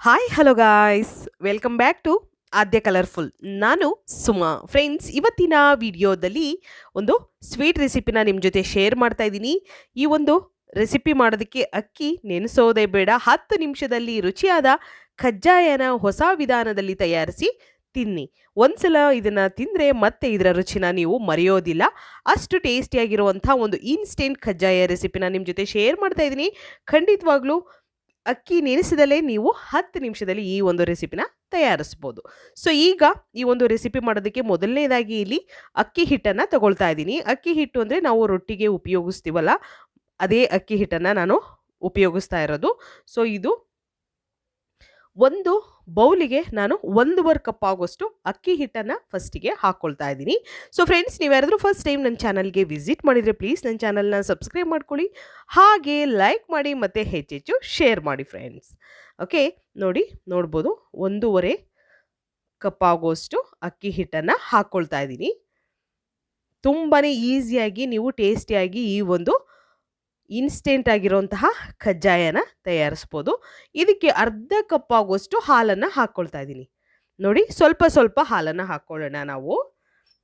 Hi hello guys welcome back to Aadya colourful. ನಾನು Suma. Friends, ಇವತ್ತಿನ ವಿಡಿಯೋದಲ್ಲಿ ಒಂದು ಸ್ವೀಟ್ ರೆಸಿಪಿನ ನಿಮ್ಮ ಜೊತೆ ಶೇರ್ ಮಾಡ್ತಾ ಇದ್ದೀನಿ. ಈ ಒಂದು ರೆಸಿಪಿ ಮಾಡೋದಕ್ಕೆ ಅಕ್ಕಿ ನೆನೆಸೋದೇ ಬೇಡ, 10 ನಿಮಿಷದಲ್ಲಿ ರುಚಿಯಾದ ಖಜ್ಜಾಯನ ಹೊಸ ವಿಧಾನದಲ್ಲಿ ತಯಾರಿಸಿ ತಿನ್ನಿ. ಒಂದ್ಸಲ ಇದನ್ನು ತಿಂದರೆ ಮತ್ತೆ ಇದರ ರುಚಿನ ನೀವು ಮರೆಯೋದಿಲ್ಲ. ಅಷ್ಟು ಟೇಸ್ಟಿಯಾಗಿರುವಂಥ ಒಂದು ಇನ್ಸ್ಟೆಂಟ್ ಖಜ್ಜಾಯ ರೆಸಿಪಿನ ನಿಮ್ಮ ಜೊತೆ ಶೇರ್ ಮಾಡ್ತಾ ಇದ್ದೀನಿ. ಖಂಡಿತವಾಗ್ಲೂ ಅಕ್ಕಿ ನೆನೆಸಿದಲೇ ನೀವು 10 ನಿಮಿಷದಲ್ಲಿ ಈ ಒಂದು ರೆಸಿಪಿನ ತಯಾರಿಸ್ಬೋದು. ಸೊ ಈಗ ಈ ಒಂದು ರೆಸಿಪಿ ಮಾಡೋದಕ್ಕೆ ಮೊದಲನೇದಾಗಿ ಇಲ್ಲಿ ಅಕ್ಕಿ ಹಿಟ್ಟನ್ನು ತಗೊಳ್ತಾ ಇದ್ದೀನಿ. ಅಕ್ಕಿ ಹಿಟ್ಟು ಅಂದರೆ ನಾವು ರೊಟ್ಟಿಗೆ ಉಪಯೋಗಿಸ್ತೀವಲ್ಲ, ಅದೇ ಅಕ್ಕಿ ಹಿಟ್ಟನ್ನು ನಾನು ಉಪಯೋಗಿಸ್ತಾ ಇರೋದು. ಸೊ ಇದು ಒಂದು ಬೌಲಿಗೆ ನಾನು 1.5 ಕಪ್ ಆಗೋಷ್ಟು ಅಕ್ಕಿ ಹಿಟ್ಟನ್ನು ಫಸ್ಟಿಗೆ ಹಾಕ್ಕೊಳ್ತಾ ಇದ್ದೀನಿ. ಸೊ ಫ್ರೆಂಡ್ಸ್, ನೀವು ಯಾರಾದರೂ ಫಸ್ಟ್ ಟೈಮ್ ನನ್ನ ಚಾನಲ್ಗೆ ವಿಸಿಟ್ ಮಾಡಿದರೆ ಪ್ಲೀಸ್ ನನ್ನ ಚಾನಲ್ನ ಸಬ್ಸ್ಕ್ರೈಬ್ ಮಾಡ್ಕೊಳ್ಳಿ, ಹಾಗೆ ಲೈಕ್ ಮಾಡಿ ಮತ್ತು ಹೆಚ್ಚೆಚ್ಚು ಶೇರ್ ಮಾಡಿ ಫ್ರೆಂಡ್ಸ್. ಓಕೆ, ನೋಡ್ಬೋದು 1.5 ಕಪ್ ಆಗೋಷ್ಟು ಅಕ್ಕಿ ಹಿಟ್ಟನ್ನು ಹಾಕ್ಕೊಳ್ತಾ ಇದ್ದೀನಿ. ತುಂಬಾ ಈಸಿಯಾಗಿ ನೀವು ಟೇಸ್ಟಿಯಾಗಿ ಈ ಒಂದು ಇನ್ಸ್ಟೆಂಟ್ ಆಗಿರೋಂತಹ ಖಜ್ಜಾಯನ ತಯಾರಿಸ್ಬೋದು. ಇದಕ್ಕೆ ಅರ್ಧ ಕಪ್ ಆಗುವಷ್ಟು ಹಾಲನ್ನು ಹಾಕ್ಕೊಳ್ತಾ ಇದ್ದೀನಿ. ನೋಡಿ, ಸ್ವಲ್ಪ ಸ್ವಲ್ಪ ಹಾಲನ್ನು ಹಾಕ್ಕೊಳ್ಳೋಣ. ನಾವು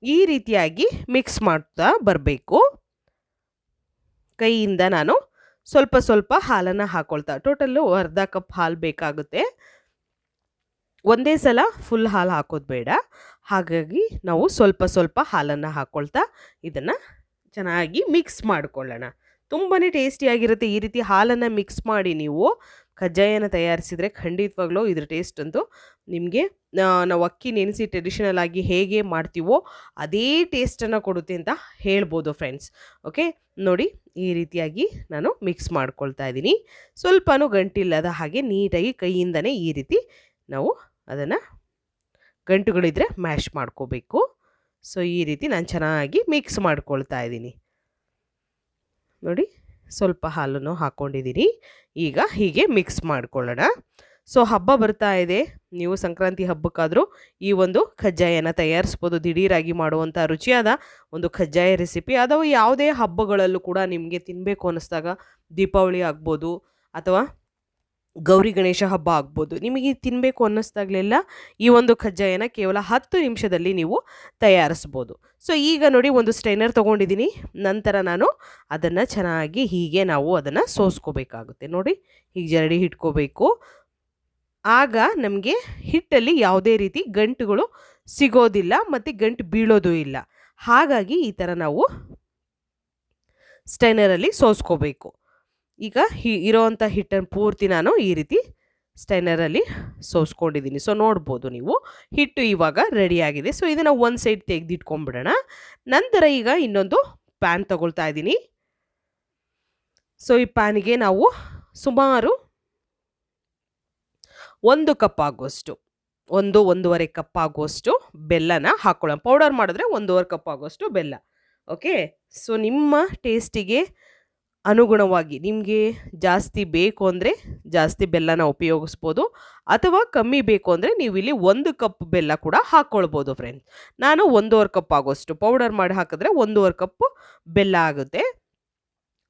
ಈ ರೀತಿಯಾಗಿ ಮಿಕ್ಸ್ ಮಾಡ್ತಾ ಬರಬೇಕು. ಕೈಯಿಂದ ನಾನು ಸ್ವಲ್ಪ ಸ್ವಲ್ಪ ಹಾಲನ್ನು ಹಾಕ್ಕೊಳ್ತಾ, ಟೋಟಲ್ಲು ಅರ್ಧ ಕಪ್ ಹಾಲು ಬೇಕಾಗುತ್ತೆ. ಒಂದೇ ಸಲ ಫುಲ್ ಹಾಲು ಹಾಕೋದು ಬೇಡ, ಹಾಗಾಗಿ ನಾವು ಸ್ವಲ್ಪ ಸ್ವಲ್ಪ ಹಾಲನ್ನು ಹಾಕ್ಕೊಳ್ತಾ ಇದನ್ನು ಚೆನ್ನಾಗಿ ಮಿಕ್ಸ್ ಮಾಡ್ಕೊಳ್ಳೋಣ. ತುಂಬಾ ಟೇಸ್ಟಿಯಾಗಿರುತ್ತೆ. ಈ ರೀತಿ ಹಾಲನ್ನು ಮಿಕ್ಸ್ ಮಾಡಿ ನೀವು ಖಜ್ಜಾಯನ ತಯಾರಿಸಿದರೆ ಖಂಡಿತವಾಗ್ಲೂ ಇದ್ರ ಟೇಸ್ಟ್ ಅಂತೂ ನಿಮಗೆ ನಾವು ಅಕ್ಕಿ ನೆನೆಸಿ ಟ್ರೆಡಿಷನಲ್ ಆಗಿ ಹೇಗೆ ಮಾಡ್ತೀವೋ ಅದೇ ಟೇಸ್ಟನ್ನು ಕೊಡುತ್ತೆ ಅಂತ ಹೇಳ್ಬೋದು ಫ್ರೆಂಡ್ಸ್. ಓಕೆ, ನೋಡಿ ಈ ರೀತಿಯಾಗಿ ನಾನು ಮಿಕ್ಸ್ ಮಾಡ್ಕೊಳ್ತಾ ಇದ್ದೀನಿ. ಸ್ವಲ್ಪನೂ ಗಂಟಿಲ್ಲದ ಹಾಗೆ ನೀಟಾಗಿ ಕೈಯಿಂದನೇ ಈ ರೀತಿ ನಾವು ಅದನ್ನು ಗಂಟುಗಳಿದ್ರೆ ಮ್ಯಾಶ್ ಮಾಡ್ಕೋಬೇಕು. ಸೊ ಈ ರೀತಿ ನಾನು ಚೆನ್ನಾಗಿ ಮಿಕ್ಸ್ ಮಾಡ್ಕೊಳ್ತಾ ಇದ್ದೀನಿ. ನೋಡಿ, ಸ್ವಲ್ಪ ಹಾಲನ್ನು ಹಾಕ್ಕೊಂಡಿದ್ದೀನಿ. ಈಗ ಹೀಗೆ ಮಿಕ್ಸ್ ಮಾಡ್ಕೊಳ್ಳೋಣ. ಸೊ ಹಬ್ಬ ಬರ್ತಾ ಇದೆ, ನೀವು ಸಂಕ್ರಾಂತಿ ಹಬ್ಬಕ್ಕಾದರೂ ಈ ಒಂದು ಖಜ್ಜಾಯನ ತಯಾರಿಸ್ಬೋದು. ದಿಢೀರಾಗಿ ಮಾಡುವಂಥ ರುಚಿಯಾದ ಒಂದು ಖಜ್ಜಾಯ ರೆಸಿಪಿ. ಅಥವಾ ಯಾವುದೇ ಹಬ್ಬಗಳಲ್ಲೂ ಕೂಡ ನಿಮಗೆ ತಿನ್ನಬೇಕು ಅನ್ನಿಸ್ದಾಗ, ದೀಪಾವಳಿ ಆಗ್ಬೋದು ಅಥವಾ ಗೌರಿ ಗಣೇಶ ಹಬ್ಬ ಆಗ್ಬೋದು, ನಿಮಗೆ ತಿನ್ನಬೇಕು ಅನ್ನಿಸ್ದಾಗಲೆಲ್ಲ ಈ ಒಂದು ಖಜ್ಜಾಯನ ಕೇವಲ 10 ನಿಮಿಷದಲ್ಲಿ ನೀವು ತಯಾರಿಸ್ಬೋದು. ಸೊ ಈಗ ನೋಡಿ, ಒಂದು ಸ್ಟ್ರೈನರ್ ತೊಗೊಂಡಿದ್ದೀನಿ. ನಂತರ ನಾನು ಅದನ್ನು ಚೆನ್ನಾಗಿ ಹೀಗೆ ನಾವು ಅದನ್ನು ಸೋಸ್ಕೋಬೇಕಾಗುತ್ತೆ. ನೋಡಿ, ಹೀಗೆ ಜರಡಿ ಇಟ್ಕೋಬೇಕು. ಆಗ ನಮಗೆ ಹಿಟ್ಟಲ್ಲಿ ಯಾವುದೇ ರೀತಿ ಗಂಟುಗಳು ಸಿಗೋದಿಲ್ಲ ಮತ್ತು ಗಂಟು ಬೀಳೋದು ಇಲ್ಲ. ಹಾಗಾಗಿ ಈ ಥರ ನಾವು ಸ್ಟ್ರೈನರಲ್ಲಿ ಸೋಸ್ಕೋಬೇಕು. ಈಗ ಇರೋವಂಥ ಹಿಟ್ಟನ್ನು ಪೂರ್ತಿ ನಾನು ಈ ರೀತಿ ಸ್ಟೈನರಲ್ಲಿ ಸೋಸ್ಕೊಂಡಿದ್ದೀನಿ. ಸೊ ನೋಡ್ಬೋದು ನೀವು, ಹಿಟ್ಟು ಇವಾಗ ರೆಡಿಯಾಗಿದೆ. ಸೊ ಇದನ್ನು ಒಂದು ಸೈಡ್ ತೆಗೆದಿಟ್ಕೊಂಡ್ಬಿಡೋಣ. ನಂತರ ಈಗ ಇನ್ನೊಂದು ಪ್ಯಾನ್ ತಗೊಳ್ತಾ ಇದ್ದೀನಿ. ಸೊ ಈ ಪ್ಯಾನಿಗೆ ನಾವು ಸುಮಾರು 1 ಕಪ್ ಆಗುವಷ್ಟು, 1.5 ಕಪ್ ಆಗುವಷ್ಟು ಬೆಲ್ಲನ ಹಾಕ್ಕೊಳ್ಳೋಣ. ಪೌಡರ್ ಮಾಡಿದ್ರೆ 1.5 ಕಪ್ ಆಗುವಷ್ಟು ಬೆಲ್ಲ. ಓಕೆ, ಸೊ ನಿಮ್ಮ ಟೇಸ್ಟಿಗೆ ಅನುಗುಣವಾಗಿ ನಿಮಗೆ ಜಾಸ್ತಿ ಬೇಕು ಅಂದರೆ ಜಾಸ್ತಿ ಬೆಲ್ಲನ ಉಪಯೋಗಿಸ್ಬೋದು, ಅಥವಾ ಕಮ್ಮಿ ಬೇಕು ಅಂದರೆ ನೀವು ಇಲ್ಲಿ 1 ಕಪ್ ಬೆಲ್ಲ ಕೂಡ ಹಾಕ್ಕೊಳ್ಬೋದು ಫ್ರೆಂಡ್ಸ್. ನಾನು 1.5 ಕಪ್ ಆಗೋಷ್ಟು ಪೌಡರ್ ಮಾಡಿ ಹಾಕಿದ್ರೆ 1.5 ಕಪ್ ಬೆಲ್ಲ ಆಗುತ್ತೆ.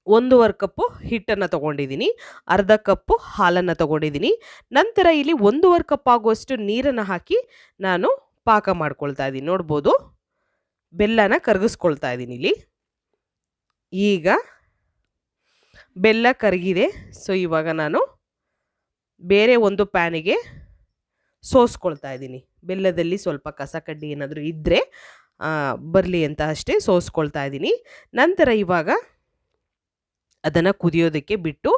1.5 ಕಪ್ಪು ಹಿಟ್ಟನ್ನು ತೊಗೊಂಡಿದ್ದೀನಿ, ಅರ್ಧ ಕಪ್ಪು ಹಾಲನ್ನು ತೊಗೊಂಡಿದ್ದೀನಿ. ನಂತರ ಇಲ್ಲಿ 1.5 ಕಪ್ ಆಗುವಷ್ಟು ನೀರನ್ನು ಹಾಕಿ ನಾನು ಪಾಕ ಮಾಡ್ಕೊಳ್ತಾ ಇದ್ದೀನಿ. ನೋಡ್ಬೋದು, ಬೆಲ್ಲನ ಕರಗಿಸ್ಕೊಳ್ತಾ ಇದ್ದೀನಿ ಇಲ್ಲಿ. ಈಗ ಬೆಲ್ಲ ಕರಗಿದೆ. ಸೊ ಇವಾಗ ನಾನು ಬೇರೆ ಒಂದು ಪ್ಯಾನಿಗೆ ಸೋಸ್ಕೊಳ್ತಾ ಇದ್ದೀನಿ. ಬೆಲ್ಲದಲ್ಲಿ ಸ್ವಲ್ಪ ಕಸ ಕಡ್ಡಿ ಏನಾದರೂ ಇದ್ದರೆ ಬರಲಿ ಅಂತ ಅಷ್ಟೇ ಸೋಸ್ಕೊಳ್ತಾ ಇದ್ದೀನಿ. ನಂತರ ಇವಾಗ ಅದನ್ನು ಕುದಿಯೋದಕ್ಕೆ ಬಿಟ್ಟು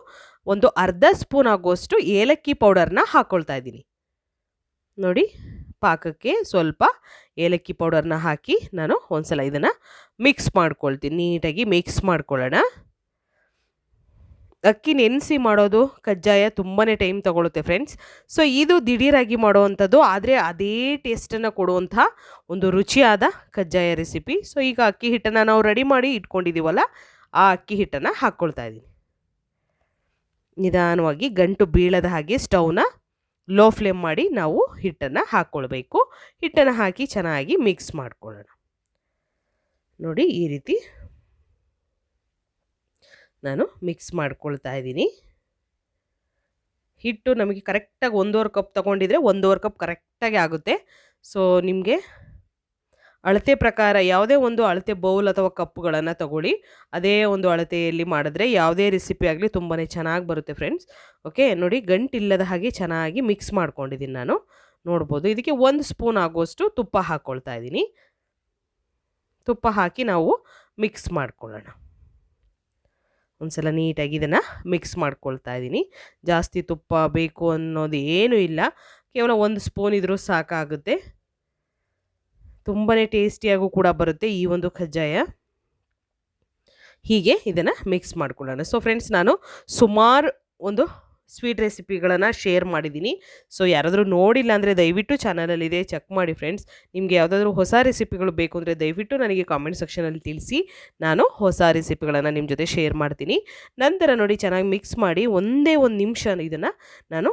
ಒಂದು ಅರ್ಧ ಸ್ಪೂನ್ ಆಗುವಷ್ಟು ಏಲಕ್ಕಿ ಪೌಡರ್ನ ಹಾಕ್ಕೊಳ್ತಾ ಇದ್ದೀನಿ. ನೋಡಿ, ಪಾಕಕ್ಕೆ ಸ್ವಲ್ಪ ಏಲಕ್ಕಿ ಪೌಡರ್ನ ಹಾಕಿ ನಾನು ಒಂದ್ಸಲ ಇದನ್ನು ಮಿಕ್ಸ್ ಮಾಡ್ಕೊಳ್ತೀನಿ. ನೀಟಾಗಿ ಮಿಕ್ಸ್ ಮಾಡ್ಕೊಳ್ಳೋಣ. ಅಕ್ಕಿ ನೆನೆಸಿ ಮಾಡೋದು ಕಜ್ಜಾಯ ತುಂಬಾ ಟೈಮ್ ತಗೊಳುತ್ತೆ ಫ್ರೆಂಡ್ಸ್. ಸೊ ಇದು ದಿಢೀರಾಗಿ ಮಾಡುವಂಥದ್ದು, ಆದರೆ ಅದೇ ಟೇಸ್ಟನ್ನು ಕೊಡುವಂಥ ಒಂದು ರುಚಿಯಾದ ಕಜ್ಜಾಯ ರೆಸಿಪಿ. ಸೊ ಈಗ ಅಕ್ಕಿ ಹಿಟ್ಟನ್ನು ನಾವು ರೆಡಿ ಮಾಡಿ ಇಟ್ಕೊಂಡಿದ್ದೀವಲ್ಲ, ಆ ಅಕ್ಕಿ ಹಿಟ್ಟನ್ನು ಹಾಕ್ಕೊಳ್ತಾ ಇದ್ದೀನಿ. ನಿಧಾನವಾಗಿ ಗಂಟು ಬೀಳದ ಹಾಗೆ ಸ್ಟವ್ನ ಲೋ ಫ್ಲೇಮ್ ಮಾಡಿ ನಾವು ಹಿಟ್ಟನ್ನು ಹಾಕ್ಕೊಳ್ಬೇಕು. ಹಿಟ್ಟನ್ನು ಹಾಕಿ ಚೆನ್ನಾಗಿ ಮಿಕ್ಸ್ ಮಾಡ್ಕೊಳ್ಳೋಣ. ನೋಡಿ, ಈ ರೀತಿ ನಾನು ಮಿಕ್ಸ್ ಮಾಡ್ಕೊಳ್ತಾ ಇದ್ದೀನಿ. ಹಿಟ್ಟು ನಮಗೆ ಕರೆಕ್ಟಾಗಿ 1.5 ಕಪ್ ತೊಗೊಂಡಿದ್ರೆ 1.5 ಕಪ್ ಕರೆಕ್ಟಾಗಿ ಆಗುತ್ತೆ. ಸೊ ನಿಮಗೆ ಅಳತೆ ಪ್ರಕಾರ ಯಾವುದೇ ಒಂದು ಅಳತೆ ಬೌಲ್ ಅಥವಾ ಕಪ್ಪುಗಳನ್ನು ತಗೊಳ್ಳಿ. ಅದೇ ಒಂದು ಅಳತೆಯಲ್ಲಿ ಮಾಡಿದ್ರೆ ಯಾವುದೇ ರೆಸಿಪಿ ಆಗಲಿ ತುಂಬಾ ಚೆನ್ನಾಗಿ ಬರುತ್ತೆ ಫ್ರೆಂಡ್ಸ್. ಓಕೆ, ನೋಡಿ ಗಂಟಿಲ್ಲದ ಹಾಗೆ ಚೆನ್ನಾಗಿ ಮಿಕ್ಸ್ ಮಾಡ್ಕೊಂಡಿದ್ದೀನಿ ನಾನು. ನೋಡ್ಬೋದು, ಇದಕ್ಕೆ 1 ಸ್ಪೂನ್ ಆಗುವಷ್ಟು ತುಪ್ಪ ಹಾಕ್ಕೊಳ್ತಾ ಇದ್ದೀನಿ. ತುಪ್ಪ ಹಾಕಿ ನಾವು ಮಿಕ್ಸ್ ಮಾಡ್ಕೊಳ್ಳೋಣ. ಒಂದ್ಸಲ ನೀಟಾಗಿ ಇದನ್ನು ಮಿಕ್ಸ್ ಮಾಡ್ಕೊಳ್ತಾ ಇದ್ದೀನಿ. ಜಾಸ್ತಿ ತುಪ್ಪ ಬೇಕು ಅನ್ನೋದು ಏನೂ ಇಲ್ಲ, ಕೇವಲ 1 ಸ್ಪೂನ್ ಇದ್ರೂ ಸಾಕಾಗುತ್ತೆ. ತುಂಬಾ ಟೇಸ್ಟಿಯಾಗೂ ಕೂಡ ಬರುತ್ತೆ ಈ ಒಂದು ಕಜ್ಜಾಯ. ಹೀಗೆ ಇದನ್ನು ಮಿಕ್ಸ್ ಮಾಡ್ಕೊಳ್ಳೋಣ. ಸೊ ಫ್ರೆಂಡ್ಸ್, ನಾನು ಸುಮಾರು ಒಂದು ಸ್ವೀಟ್ ರೆಸಿಪಿಗಳನ್ನು ಶೇರ್ ಮಾಡಿದ್ದೀನಿ. ಸೊ ಯಾರಾದರೂ ನೋಡಿಲ್ಲ ಅಂದರೆ ದಯವಿಟ್ಟು ಚಾನಲಲ್ಲಿದೆ, ಚೆಕ್ ಮಾಡಿ ಫ್ರೆಂಡ್ಸ್. ನಿಮಗೆ ಯಾವುದಾದ್ರೂ ಹೊಸ ರೆಸಿಪಿಗಳು ಬೇಕು ಅಂದರೆ ದಯವಿಟ್ಟು ನನಗೆ ಕಾಮೆಂಟ್ ಸೆಕ್ಷನಲ್ಲಿ ತಿಳಿಸಿ. ನಾನು ಹೊಸ ರೆಸಿಪಿಗಳನ್ನು ನಿಮ್ಮ ಜೊತೆ ಶೇರ್ ಮಾಡ್ತೀನಿ. ನಂತರ ನೋಡಿ ಚೆನ್ನಾಗಿ ಮಿಕ್ಸ್ ಮಾಡಿ ಒಂದೇ 1 ನಿಮಿಷ ಇದನ್ನು ನಾನು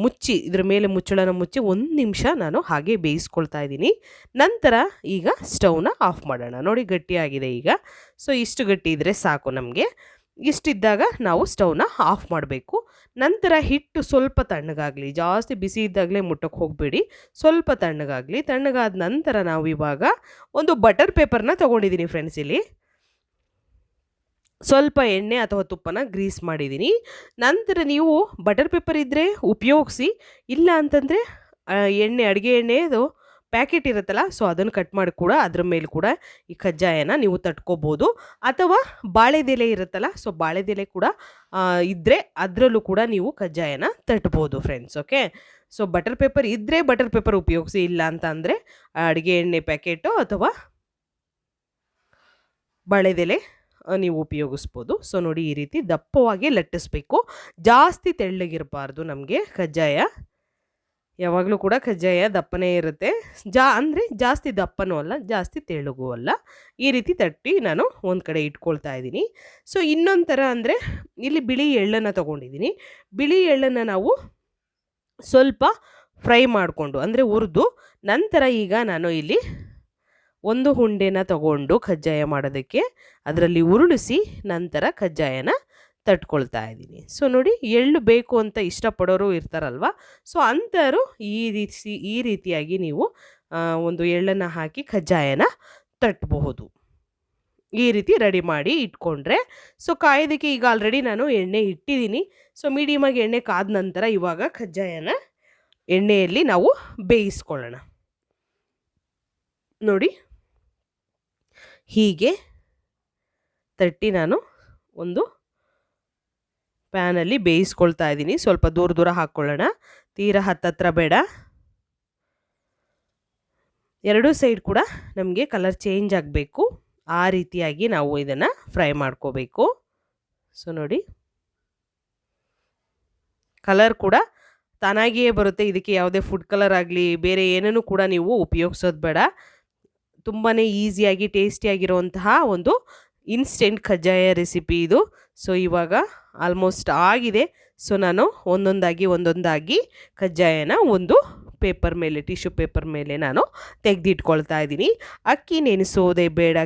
ಮುಚ್ಚಿ, ಇದ್ರ ಮೇಲೆ ಮುಚ್ಚಳನ ಮುಚ್ಚಿ 1 ನಿಮಿಷ ನಾನು ಹಾಗೆ ಬೇಯಿಸ್ಕೊಳ್ತಾ ಇದ್ದೀನಿ. ನಂತರ ಈಗ ಸ್ಟವ್ನ ಆಫ್ ಮಾಡೋಣ. ನೋಡಿ ಗಟ್ಟಿಯಾಗಿದೆ ಈಗ. ಸೊ ಇಷ್ಟು ಗಟ್ಟಿ ಇದ್ದರೆ ಸಾಕು ನಮಗೆ. ಇಷ್ಟಿದ್ದಾಗ ನಾವು ಸ್ಟವ್ನ ಆಫ್ ಮಾಡಬೇಕು. ನಂತರ ಹಿಟ್ಟು ಸ್ವಲ್ಪ ತಣ್ಣಗಾಗಲಿ, ಜಾಸ್ತಿ ಬಿಸಿ ಇದ್ದಾಗಲೇ ಮುಟ್ಟಕ್ಕೆ ಹೋಗಬೇಡಿ, ಸ್ವಲ್ಪ ತಣ್ಣಗಾಗಲಿ. ತಣ್ಣಗಾದ ನಂತರ ನಾವು ಇವಾಗ ಒಂದು ಬಟರ್ ಪೇಪರ್ನ ತೊಗೊಂಡಿದ್ದೀನಿ ಫ್ರೆಂಡ್ಸ್. ಇಲ್ಲಿ ಸ್ವಲ್ಪ ಎಣ್ಣೆ ಅಥವಾ ತುಪ್ಪನ ಗ್ರೀಸ್ ಮಾಡಿದ್ದೀನಿ. ನಂತರ ನೀವು ಬಟರ್ ಪೇಪರ್ ಇದ್ದರೆ ಉಪಯೋಗಿಸಿ, ಇಲ್ಲ ಅಂತಂದರೆ ಅಡುಗೆ ಎಣ್ಣೆದು ಪ್ಯಾಕೆಟ್ ಇರುತ್ತಲ್ಲ, ಸೊ ಅದನ್ನು ಕಟ್ ಮಾಡಿ ಕೂಡ ಅದ್ರ ಮೇಲೆ ಕೂಡ ಈ ಕಜ್ಜಾಯನ ನೀವು ತಟ್ಕೋಬೋದು. ಅಥವಾ ಬಾಳೆದೆಲೆ ಇರುತ್ತಲ್ಲ, ಸೊ ಬಾಳೆದೆಲೆ ಕೂಡ ಇದ್ದರೆ ಅದರಲ್ಲೂ ಕೂಡ ನೀವು ಕಜ್ಜಾಯನ ತಟ್ಬೋದು friends. Okay, so butter paper ಇದ್ದರೆ ಬಟರ್ ಪೇಪರ್ ಉಪಯೋಗಿಸಿ, ಇಲ್ಲ ಅಂತ ಅಂದರೆ ಅಡುಗೆ ಎಣ್ಣೆ ಪ್ಯಾಕೆಟು ಅಥವಾ ಬಾಳೆದೆಲೆ ನೀವು ಉಪಯೋಗಿಸ್ಬೋದು. ಸೊ ನೋಡಿ, ಈ ರೀತಿ ದಪ್ಪವಾಗಿ ಲಟ್ಟಿಸ್ಬೇಕು, ಜಾಸ್ತಿ ತೆಳ್ಳಗಿರಬಾರ್ದು ನಮಗೆ ಕಜ್ಜಾಯ. ಯಾವಾಗಲೂ ಕೂಡ ಕಜ್ಜಾಯ ದಪ್ಪನೇ ಇರುತ್ತೆ, ಅಂದರೆ ಜಾಸ್ತಿ ದಪ್ಪನೂ ಅಲ್ಲ, ಜಾಸ್ತಿ ತೆಳ್ಳಗೂ ಅಲ್ಲ. ಈ ರೀತಿ ತಟ್ಟಿ ನಾನು ಒಂದು ಕಡೆ ಇಟ್ಕೊಳ್ತಾ ಇದ್ದೀನಿ. ಸೊ ಇನ್ನೊಂದು ಥರ ಅಂದರೆ ಇಲ್ಲಿ ಬಿಳಿ ಎಳ್ಳನ್ನು ತೊಗೊಂಡಿದ್ದೀನಿ. ಬಿಳಿ ಎಳ್ಳನ್ನು ನಾವು ಸ್ವಲ್ಪ ಫ್ರೈ ಮಾಡಿಕೊಂಡು, ಅಂದರೆ ಹುರಿದು ನಂತರ ಈಗ ನಾನು ಇಲ್ಲಿ 1 ಹುಂಡೆನ ತಗೊಂಡು ಕಜ್ಜಾಯ ಮಾಡೋದಕ್ಕೆ ಅದರಲ್ಲಿ ಉರುಳಿಸಿ ನಂತರ ಕಜ್ಜಾಯನ ತಟ್ಕೊಳ್ತಾ ಇದ್ದೀನಿ. ಸೊ ನೋಡಿ, ಎಳ್ಳು ಬೇಕು ಅಂತ ಇಷ್ಟಪಡೋರು ಇರ್ತಾರಲ್ವ, ಸೊ ಅಂಥವರು ಈ ರೀತಿಯಾಗಿ ನೀವು ಒಂದು ಎಳ್ಳನ್ನು ಹಾಕಿ ಕಜ್ಜಾಯನ ತಟ್ಟಬಹುದು. ಈ ರೀತಿ ರೆಡಿ ಮಾಡಿ ಇಟ್ಕೊಂಡ್ರೆ, ಸೊ ಕಾಯೋದಕ್ಕೆ ಈಗ ಆಲ್ರೆಡಿ ನಾನು ಎಣ್ಣೆ ಇಟ್ಟಿದ್ದೀನಿ. ಸೊ ಮೀಡಿಯಮಾಗಿ ಎಣ್ಣೆ ಕಾದ ನಂತರ ಇವಾಗ ಕಜ್ಜಾಯನ ಎಣ್ಣೆಯಲ್ಲಿ ನಾವು ಬೇಯಿಸ್ಕೊಳ್ಳೋಣ. ನೋಡಿ, ಹೀಗೆ ತಟ್ಟಿ ನಾನು ಒಂದು ಪ್ಯಾನಲ್ಲಿ ಬೇಯಿಸ್ಕೊಳ್ತಾ ಇದ್ದೀನಿ. ಸ್ವಲ್ಪ ದೂರ ದೂರ ಹಾಕ್ಕೊಳ್ಳೋಣ, ತೀರಾ ಹತ್ತತ್ರ ಬೇಡ. ಎರಡೂ ಸೈಡ್ ಕೂಡ ನಮಗೆ ಕಲರ್ ಚೇಂಜ್ ಆಗಬೇಕು, ಆ ರೀತಿಯಾಗಿ ನಾವು ಇದನ್ನು ಫ್ರೈ ಮಾಡ್ಕೋಬೇಕು. ಸೊ ನೋಡಿ, ಕಲರ್ ಕೂಡ ತಾನಾಗಿಯೇ ಬರುತ್ತೆ. ಇದಕ್ಕೆ ಯಾವುದೇ ಫುಡ್ ಕಲರ್ ಆಗಲಿ ಬೇರೆ ಏನೂ ಕೂಡ ನೀವು ಉಪಯೋಗಿಸೋದು ಬೇಡ. ತುಂಬಾ ಈಸಿಯಾಗಿ ಟೇಸ್ಟಿಯಾಗಿರುವಂತಹ ಒಂದು ಇನ್ಸ್ಟೆಂಟ್ ಕಜ್ಜಾಯ ರೆಸಿಪಿ ಇದು. ಸೊ ಇವಾಗ ಆಲ್ಮೋಸ್ಟ್ ಆಗಿದೆ. ಸೊ ನಾನು ಒಂದೊಂದಾಗಿ ಕಜ್ಜಾಯನ ಒಂದು ಪೇಪರ್ ಮೇಲೆ, ಟಿಶ್ಯೂ ಪೇಪರ್ ಮೇಲೆ ನಾನು ತೆಗೆದಿಟ್ಕೊಳ್ತಾ ಇದ್ದೀನಿ. ಅಕ್ಕಿ ನೆನೆಸೋದೇ ಬೇಡ,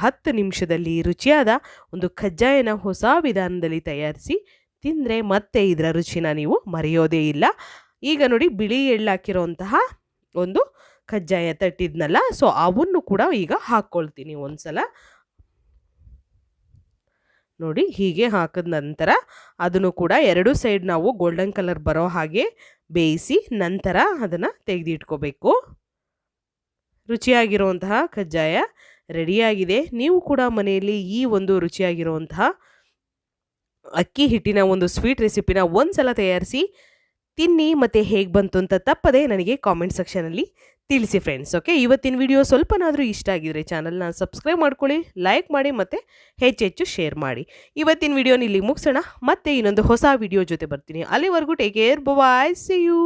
10 ನಿಮಿಷದಲ್ಲಿ ರುಚಿಯಾದ ಒಂದು ಕಜ್ಜಾಯನ ಹೊಸ ವಿಧಾನದಲ್ಲಿ ತಯಾರಿಸಿ ತಿಂದರೆ ಮತ್ತೆ ಇದರ ರುಚಿನ ನೀವು ಮರೆಯೋದೇ ಇಲ್ಲ. ಈಗ ನೋಡಿ, ಬಿಳಿ ಎಳ್ಳು ಹಾಕಿರೋಂತಹ ಒಂದು ಕಜ್ಜಾಯ ತಟ್ಟಿದ್ನಲ್ಲ, ಸೊ ಅವನ್ನು ಕೂಡ ಈಗ ಹಾಕ್ಕೊಳ್ತೀನಿ ಒಂದ್ಸಲ. ನೋಡಿ, ಹೀಗೆ ಹಾಕಿದ ನಂತರ ಅದನ್ನು ಕೂಡ ಎರಡೂ ಸೈಡ್ ನಾವು ಗೋಲ್ಡನ್ ಕಲರ್ ಬರೋ ಹಾಗೆ ಬೇಯಿಸಿ ನಂತರ ಅದನ್ನು ತೆಗೆದಿಟ್ಕೋಬೇಕು. ರುಚಿಯಾಗಿರುವಂತಹ ಕಜ್ಜಾಯ ರೆಡಿಯಾಗಿದೆ. ನೀವು ಕೂಡ ಮನೆಯಲ್ಲಿ ಈ ಒಂದು ರುಚಿಯಾಗಿರುವಂತಹ ಅಕ್ಕಿ ಹಿಟ್ಟಿನ ಒಂದು ಸ್ವೀಟ್ ರೆಸಿಪಿನ ಒಂದ್ಸಲ ತಯಾರಿಸಿ ತಿನ್ನಿ, ಮತ್ತು ಹೇಗೆ ಬಂತು ಅಂತ ತಪ್ಪದೆ ನನಗೆ ಕಾಮೆಂಟ್ ಸೆಕ್ಷನಲ್ಲಿ ತಿಳಿಸಿ ಫ್ರೆಂಡ್ಸ್. ಓಕೆ, ಇವತ್ತಿನ ವಿಡಿಯೋ ಸ್ವಲ್ಪನಾದರೂ ಇಷ್ಟ ಆಗಿದ್ರೆ ಚಾನಲ್ನ ಸಬ್ಸ್ಕ್ರೈಬ್ ಮಾಡ್ಕೊಳ್ಳಿ, ಲೈಕ್ ಮಾಡಿ ಮತ್ತು ಹೆಚ್ಚೆಚ್ಚು ಶೇರ್ ಮಾಡಿ. ಇವತ್ತಿನ ವಿಡಿಯೋನ ಇಲ್ಲಿ ಮುಗಿಸೋಣ, ಮತ್ತೆ ಇನ್ನೊಂದು ಹೊಸ ವಿಡಿಯೋ ಜೊತೆ ಬರ್ತೀನಿ. ಅಲ್ಲಿವರೆಗೂ take care, bye, see you.